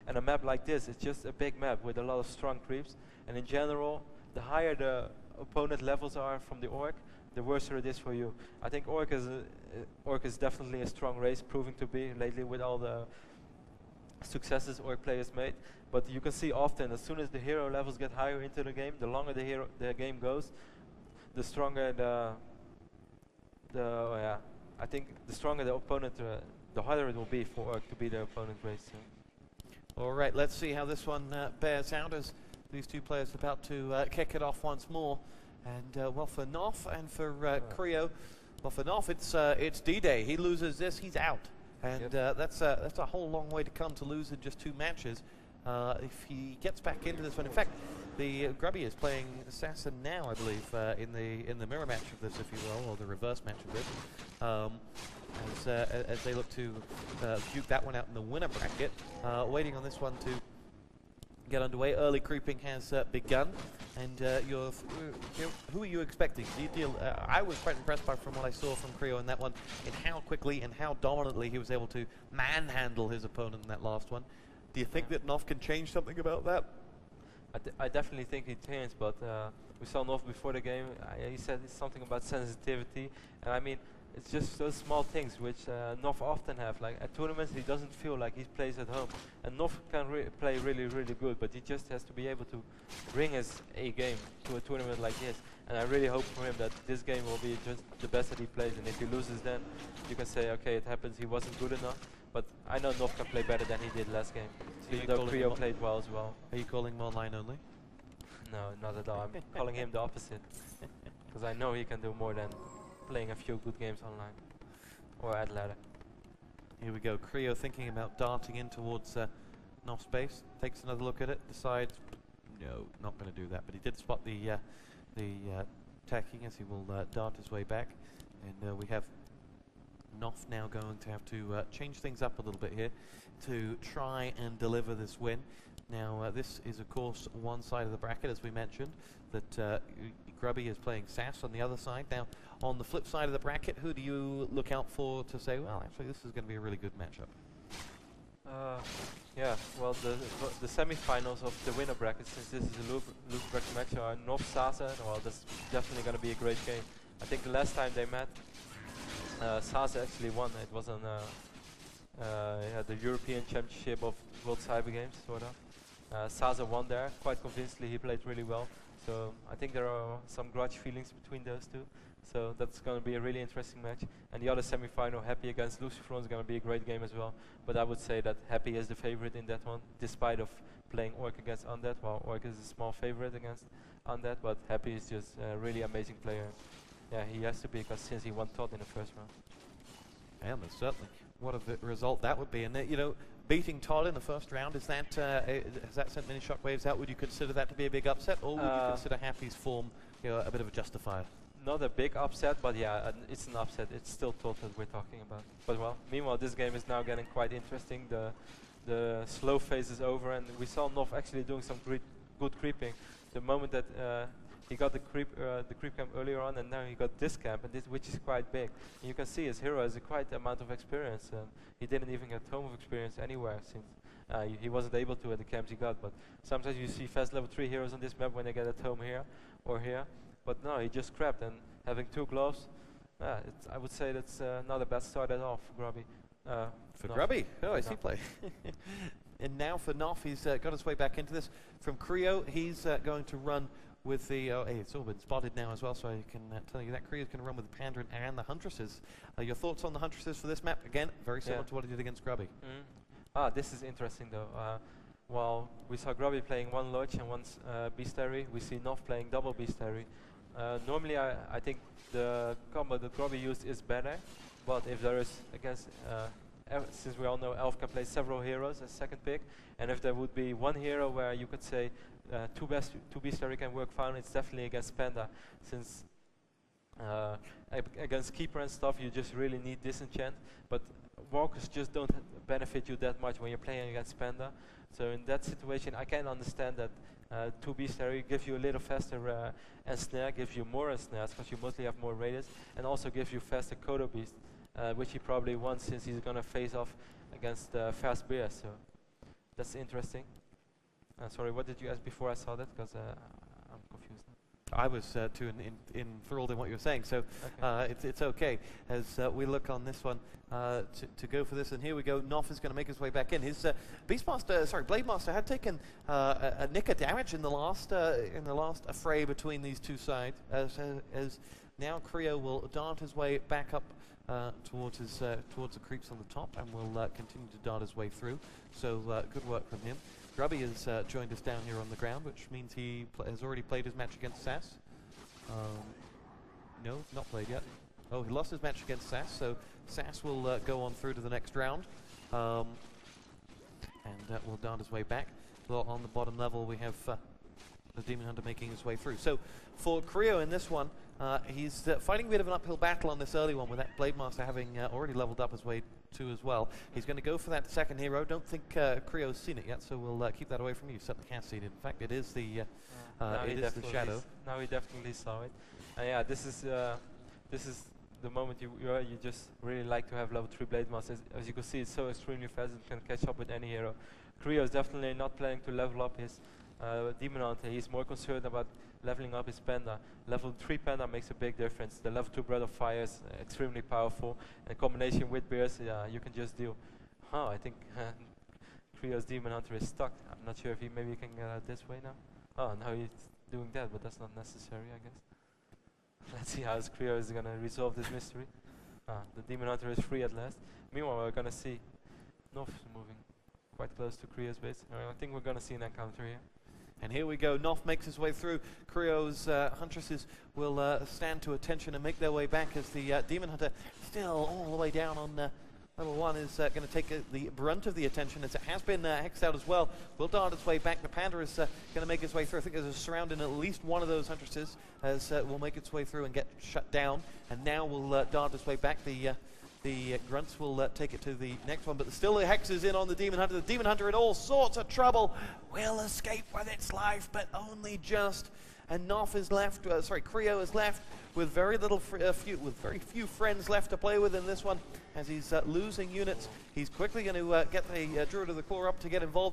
And a map like this is just a big map with a lot of strong creeps. And in general, the higher the opponent levels are from the Orc, the worse it is for you. I think Orc is definitely a strong race, proving to be lately with all the successes Orc players made. But you can see often, as soon as the hero levels get higher into the game, the longer the game goes, the stronger I think the stronger the opponent, the harder it will be for Orc to be the opponent race. So. All right, let's see how this one bears out as these two players are about to kick it off once more. And well, for KnOfF and for KRIO, well, for KnOfF it's D-Day. He loses this, he's out, and that's a whole long way to come to lose in just 2 matches. If he gets back into this one, in fact, the Grubby is playing Assassin now, I believe, in the mirror match of this, if you will, or the reverse match of this. As they look to duke that one out in the winner bracket, waiting on this one to get underway. Early creeping has begun, and who are you expecting? I was quite impressed from what I saw from KRIO in that one, in how quickly and how dominantly he was able to manhandle his opponent in that last one. Do you think that KnOfF can change something about that? I definitely think he changed, but we saw KnOfF before the game. He said something about sensitivity, and I mean, it's just those small things which KnOfF often have. Like at tournaments, he doesn't feel like he plays at home, and KnOfF can play really, really good, but he just has to be able to bring his A game to a tournament like this. And I really hope for him that this game will be just the best that he plays, and if he loses, then you can say, okay, it happens, he wasn't good enough. But I know KnOfF can play better than he did last game. So even though KRIO played well as well. Are you calling him online only? No, not at all. I'm calling him the opposite, because I know he can do more than playing a few good games online or at ladder. Here we go. KRIO thinking about darting in towards KnOff's base. Takes another look at it. Decides, no, not going to do that. But he did spot the attacking as he will dart his way back. And we have KnOfF now going to have to change things up a little bit here to try and deliver this win. Now, this is, of course, one side of the bracket, as we mentioned, that Grubby is playing SAS on the other side. Now, on the flip side of the bracket, who do you look out for to say, well, actually, this is going to be a really good matchup? Yeah, well, the semi-finals of the winner bracket, since this is a loser bracket match, are KnOfF Sasa. Well, that's definitely going to be a great game. I think the last time they met, Sasa actually won. It was on the European Championship of World Cyber Games, sort of. Sasa won there quite convincingly. He played really well. So I think there are some grudge feelings between those two. So that's going to be a really interesting match. And the other semi-final, Happy against Lucifron, is going to be a great game as well. But I would say that Happy is the favorite in that one, despite of playing Orc against Undead. Well, Orc is a small favorite against Undead, but Happy is just a really amazing player. Yeah, he has to be, because since he won Todd in the first round. Yeah, most certainly. What a result that would be. And you know, beating Todd in the first round, is that has that sent many shockwaves out? Would you consider that to be a big upset, or would you consider Happy's form, you know, a bit of a justifier? Not a big upset, but yeah, it's an upset. It's still Todd that we're talking about. But well, meanwhile, this game is now getting quite interesting. The slow phase is over, and we saw KnOfF actually doing some good creeping. The moment that he got the creep camp earlier on, and now he got this camp, and which is quite big. And you can see his hero has a quite amount of experience. He didn't even get Tome of Experience anywhere since he wasn't able to at the camps he got. But sometimes you see fast level 3 heroes on this map when they get a Tome here or here. But no, he just crapped, and having 2 gloves, I would say that's not a bad start at all for Grubby. For Grubby? Oh, I see play. And now for KnOfF, he's got his way back into this. From KRIO, he's going to run with the, hey, it's all been spotted now as well, so I can tell you that KRIO's going to run with the Pandaren and the Huntresses. Your thoughts on the Huntresses for this map? Again, very similar to what he did against Grubby. This is interesting though. Well, we saw Grubby playing 1 Lodge and 1 Bestiary. We see KnOfF playing double Bestiary. Normally, I think the combo that Grubby used is better, but if there is, against, since we all know Elf can play several heroes as second pick, and if there would be 1 hero where you could say 2 Bestiary can work fine, it's definitely against Panda, since against Keeper and stuff you just really need Disenchant, but Walkers just don't benefit you that much when you're playing against Panda. So in that situation I can understand that 2 Bestiary give you a little faster Ensnare, gives you more Ensnares because you mostly have more radius, and also gives you faster Kodo Beast, which he probably wants since he's going to face off against Fast Bear. So That's interesting. Sorry, what did you ask before I saw that? Because I'm confused now. I was too enthralled in what you were saying, so Okay. it's okay as we look on this one to go for this. And here we go. KnOfF is going to make his way back in. His Blade Master had taken a nick of damage in the last affray between these two sides. As now KnOfF will dart his way back up towards the creeps on the top, and will continue to dart his way through. So good work from him. Grubby has joined us down here on the ground, which means he has already played his match against Sass. No, not played yet. Oh, he lost his match against Sass, so Sass will go on through to the next round. And will dart his way back. Well, on the bottom level, we have the Demon Hunter making his way through. So for KnOfF in this one, he's fighting a bit of an uphill battle on this early one, with that Blade Master having already leveled up his way to as well. He's going to go for that second hero. Don't think KnOff's seen it yet, so we'll keep that away from you. Certainly can't see it. In fact, it is the the shadow. Now he definitely saw it. Yeah, this is the moment you just really like to have level 3 Blade Masters. As you can see, it's so extremely fast and can catch up with any hero. KnOfF is definitely not planning to level up his Demon Hunter. He's more concerned about leveling up his Panda. Level 3 Panda makes a big difference. The level 2 Breath of Fire is extremely powerful. In combination with Bears, you can just deal. I think KnOff's Demon Hunter is stuck. I'm not sure if he maybe can get out this way now. Now he's doing that, but that's not necessary, I guess. Let's see how KnOff is going to resolve this mystery. The Demon Hunter is free at last. Meanwhile, we're going to see KnOfF moving quite close to KnOff's base. I think we're going to see an encounter here. And here we go. KnOfF makes his way through. KnOff's Huntresses will stand to attention and make their way back, as the Demon Hunter, still all the way down on level 1, is going to take the brunt of the attention, as it has been hexed out as well. Will dart its way back. The Panda is going to make his way through. I think there's a surrounding at least one of those Huntresses, as will make its way through and get shut down. And now will dart its way back. The Grunts will take it to the next one, but still the Hex is in on the Demon Hunter. The Demon Hunter in all sorts of trouble. Will escape with its life, but only just. And KnOfF is left, KnOfff is left with very very few friends left to play with in this one, as he's losing units. He's quickly going to get the Druid of the Claw up to get involved.